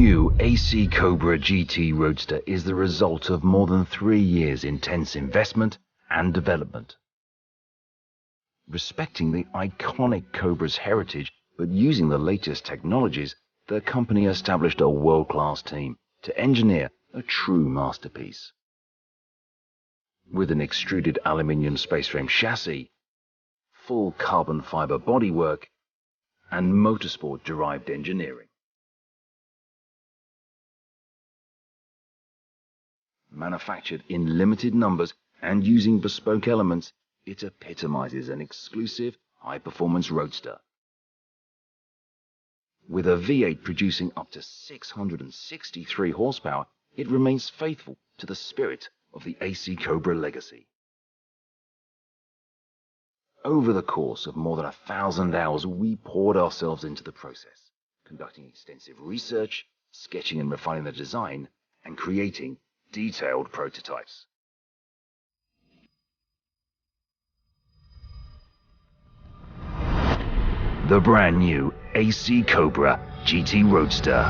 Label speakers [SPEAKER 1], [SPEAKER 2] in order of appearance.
[SPEAKER 1] new AC Cobra GT Roadster is the result of more than 3 years' intense investment and development. Respecting the iconic Cobra's heritage, but using the latest technologies, the company established a world-class team to engineer a true masterpiece. With an extruded aluminium spaceframe chassis, full carbon fiber bodywork, and motorsport-derived engineering. Manufactured in limited numbers and using bespoke elements, it epitomizes an exclusive, high-performance roadster. With a V8 producing up to 663 horsepower, it remains faithful to the spirit of the AC Cobra legacy. Over the course of more than 1,000 hours, we poured ourselves into the process, conducting extensive research, sketching and refining the design, and creating detailed prototypes. The brand new AC Cobra GT Roadster.